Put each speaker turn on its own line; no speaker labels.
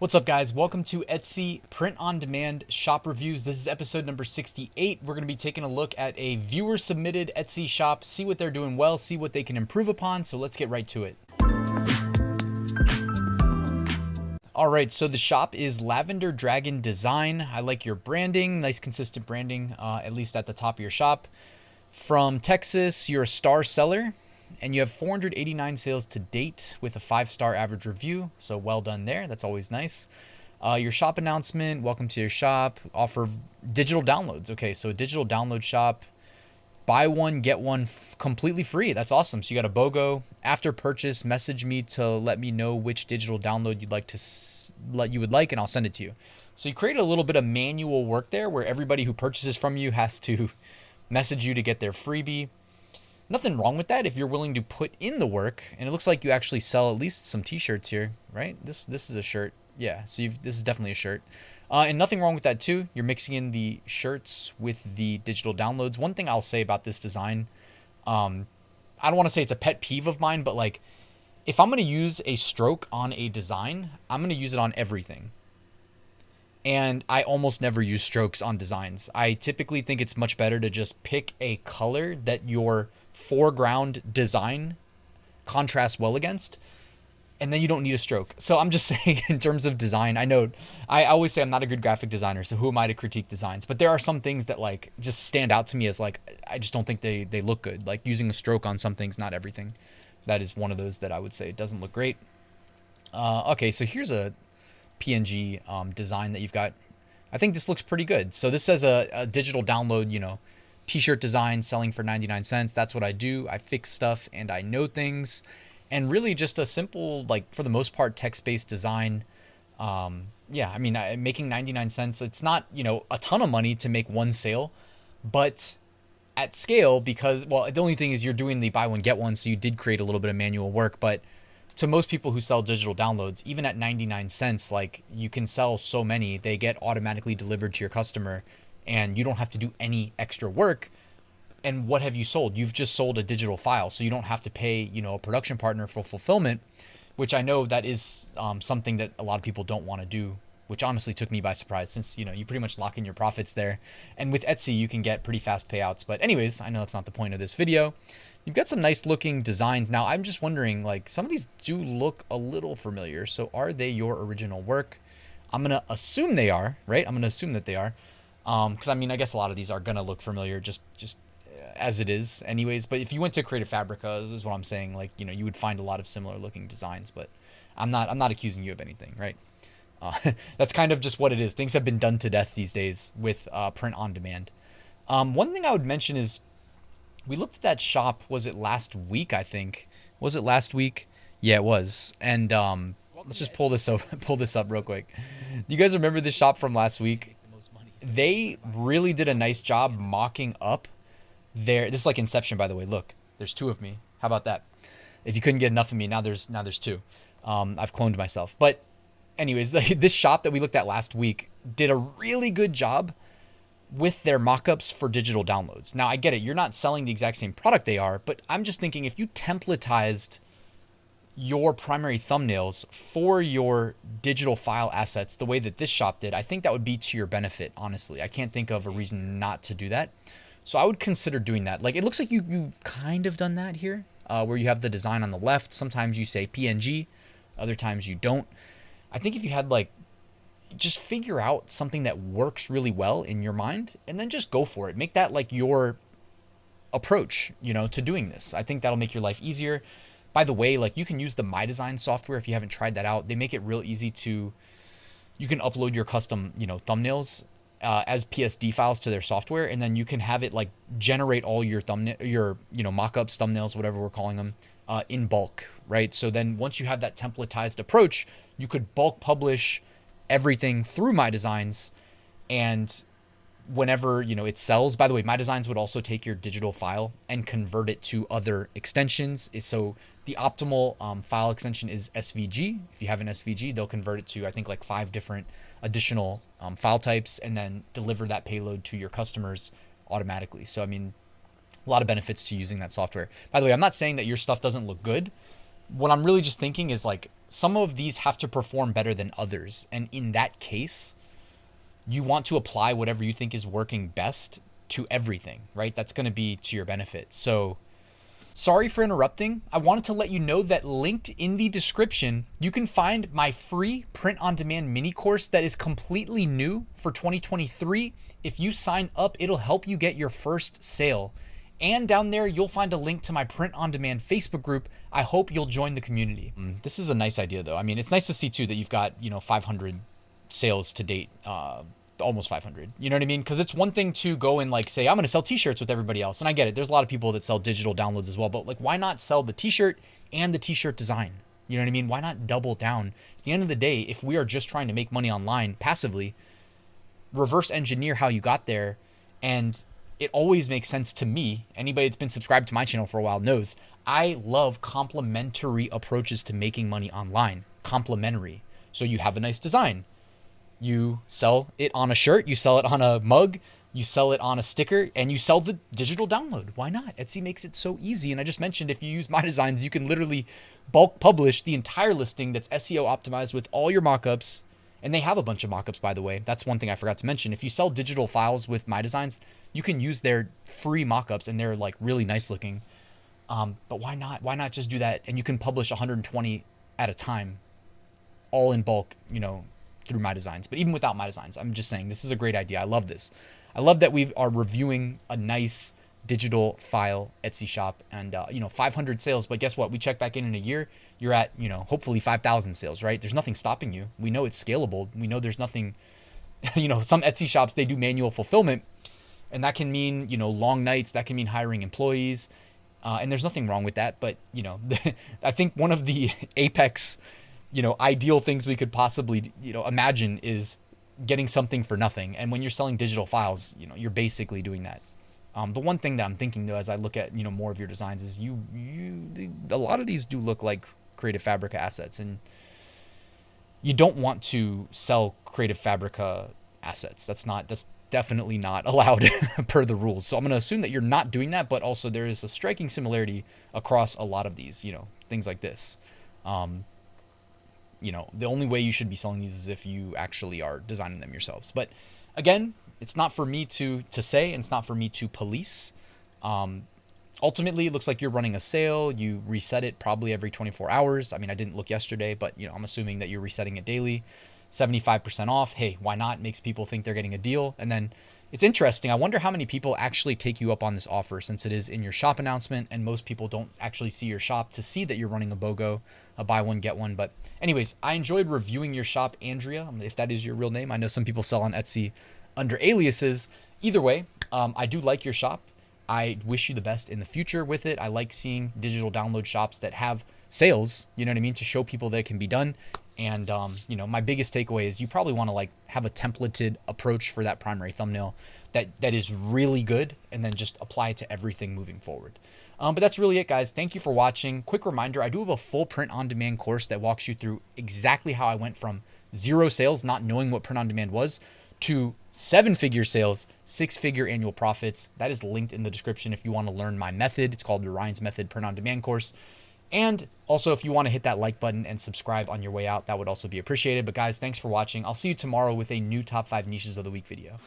What's up, guys? Welcome to Etsy Print on Demand Shop Reviews. This is episode number 68. We're going to be taking a look at a viewer submitted Etsy shop, see what they're doing well, see what they can improve upon. So let's get right to it. All right, so the shop is Lavender Dragon Design. I like your branding, nice consistent branding, at least at the top of your shop. From Texas, you're a star seller, and you have 489 sales to date with a 5-star average review. So well done there. That's always nice. Your shop announcement, welcome to your shop. Offer digital downloads. Okay, so a digital download shop. Buy one, get one completely free. That's awesome. So you got a BOGO. After purchase, message me to let me know which digital download you would like, and I'll send it to you. So you created a little bit of manual work there where everybody who purchases from you has to message you to get their freebie. Nothing wrong with that if you're willing to put in the work. And it looks like you actually sell at least some t-shirts here, right? This is a shirt. Yeah, so this is definitely a shirt. And nothing wrong with that too. You're mixing in the shirts with the digital downloads. One thing I'll say about this design, I don't want to say it's a pet peeve of mine, but like if I'm going to use a stroke on a design, I'm going to use it on everything. And I almost never use strokes on designs. I typically think it's much better to just pick a color that your foreground design contrasts well against, and then you don't need a stroke. So I'm just saying, in terms of design, I know I always say I'm not a good graphic designer, so who am I to critique designs? But there are some things that like just stand out to me as like I just don't think they look good. Like using a stroke on some things, not everything. That is one of those that I would say it doesn't look great. Okay, so here's a PNG design that you've got. I think this looks pretty good. So this says a digital download, you know, t-shirt design selling for 99 cents. That's what I do. I fix stuff and I know things. And really just a simple, like for the most part, text-based design. Yeah, I mean, making 99 cents, it's not, you know, a ton of money to make one sale, but at scale, because, well, the only thing is you're doing the buy one, get one. So you did create a little bit of manual work, but to most people who sell digital downloads, even at 99 cents, like you can sell so many, they get automatically delivered to your customer and you don't have to do any extra work. And what have you sold? You've just sold a digital file. So you don't have to pay, you know, a production partner for fulfillment, which I know that is something that a lot of people don't want to do, which honestly took me by surprise since, you know, you pretty much lock in your profits there. And with Etsy, you can get pretty fast payouts. But anyways, I know that's not the point of this video. You've got some nice looking designs. Now, I'm just wondering, like, some of these do look a little familiar. So are they your original work? I'm going to assume they are, right? I'm going to assume that they are. Because, I mean, I guess a lot of these are going to look familiar just as it is anyways. But if you went to Creative Fabrica, is what I'm saying, like, you know, you would find a lot of similar looking designs. But I'm not accusing you of anything, right? That's kind of just what it is. Things have been done to death these days with print on demand. One thing I would mention is, we looked at that shop, was it last week, I think? Was it last week? Yeah, it was. And let's just pull this up real quick. You guys remember this shop from last week? They really did a nice job mocking up their, this is like Inception, by the way. Look, there's two of me. How about that? If you couldn't get enough of me, now there's two. I've cloned myself. But anyways, this shop that we looked at last week did a really good job with their mockups for digital downloads. Now, I get it. You're not selling the exact same product they are, but I'm just thinking if you templatized your primary thumbnails for your digital file assets the way that this shop did, I think that would be to your benefit, honestly. I can't think of a reason not to do that. So I would consider doing that. Like, it looks like you kind of done that here, where you have the design on the left. Sometimes you say PNG, other times you don't. I think if you had like, just figure out something that works really well in your mind and then just go for it. Make that like your approach, you know, to doing this. I think that'll make your life easier. By the way, like you can use the MyDesigns software if you haven't tried that out. They make it real easy to, you can upload your custom, you know, thumbnails as PSD files to their software, and then you can have it like generate all your thumbnail, your, you know, mockups, thumbnails, whatever we're calling them, in bulk, right? So then once you have that templatized approach, you could bulk publish everything through MyDesigns, and whenever, you know, it sells, by the way, MyDesigns would also take your digital file and convert it to other extensions. So the optimal file extension is SVG. If you have an SVG, they'll convert it to, I think, like 5 different additional file types and then deliver that payload to your customers automatically. So, I mean, a lot of benefits to using that software. By the way, I'm not saying that your stuff doesn't look good. What I'm really just thinking is like, some of these have to perform better than others. And in that case, you want to apply whatever you think is working best to everything, right? That's going to be to your benefit. So sorry for interrupting. I wanted to let you know that linked in the description, you can find my free print-on-demand mini course that is completely new for 2023. If you sign up, it'll help you get your first sale. And down there, you'll find a link to my print-on-demand Facebook group. I hope you'll join the community. This is a nice idea, though. I mean, it's nice to see, too, that you've got, 500 sales to date, almost 500. You know what I mean? Because it's one thing to go and like say, I'm going to sell t-shirts with everybody else. And I get it. There's a lot of people that sell digital downloads as well. But like, why not sell the t-shirt and the t-shirt design? You know what I mean? Why not double down? At the end of the day, if we are just trying to make money online passively, reverse engineer how you got there. And it always makes sense to me. Anybody that's been subscribed to my channel for a while knows I love complementary approaches to making money online. Complementary. So you have a nice design. You sell it on a shirt, you sell it on a mug, you sell it on a sticker, and you sell the digital download. Why not? Etsy makes it so easy. And I just mentioned if you use MyDesigns, you can literally bulk publish the entire listing that's SEO optimized with all your mockups. And they have a bunch of mockups, by the way. That's one thing I forgot to mention. If you sell digital files with MyDesigns, you can use their free mockups, and they're like really nice looking. But why not? Why not just do that? And you can publish 120 at a time, all in bulk, through MyDesigns. But even without MyDesigns, I'm just saying this is a great idea. I love this. I love that we are reviewing a nice digital file Etsy shop and 500 sales. But guess what? We check back in a year, you're at hopefully 5,000 sales, right? There's nothing stopping you. We know it's scalable. We know there's nothing. Some Etsy shops, they do manual fulfillment, and that can mean long nights. That can mean hiring employees, and there's nothing wrong with that. But I think one of the apex ideal things we could possibly, imagine is getting something for nothing. And when you're selling digital files, you're basically doing that. The one thing that I'm thinking though, as I look at, more of your designs is a lot of these do look like Creative Fabrica assets, and you don't want to sell Creative Fabrica assets. That's definitely not allowed per the rules. So I'm going to assume that you're not doing that, but also there is a striking similarity across a lot of these, things like this. The only way you should be selling these is if you actually are designing them yourselves. But again, it's not for me to say, and it's not for me to police. Ultimately, it looks like you're running a sale. You reset it probably every 24 hours. I mean, I didn't look yesterday, but I'm assuming that you're resetting it daily. 75% off. Hey, why not? Makes people think they're getting a deal. And then it's interesting. I wonder how many people actually take you up on this offer, since it is in your shop announcement, and most people don't actually see your shop to see that you're running a BOGO, a buy one, get one. But anyways, I enjoyed reviewing your shop, Andrea, if that is your real name. I know some people sell on Etsy under aliases. Either way, I do like your shop. I wish you the best in the future with it. I like seeing digital download shops that have sales, to show people that it can be done. And, my biggest takeaway is you probably want to have a templated approach for that primary thumbnail that is really good, and then just apply it to everything moving forward. But that's really it, guys. Thank you for watching. Quick reminder, I do have a full print-on-demand course that walks you through exactly how I went from 0 sales, not knowing what print-on-demand was, to 7-figure sales, 6-figure annual profits. That is linked in the description if you want to learn my method. It's called the Ryan's Method Print-on-Demand course. And also, if you want to hit that like button and subscribe on your way out, that would also be appreciated. But guys, thanks for watching. I'll see you tomorrow with a new top 5 niches of the week video.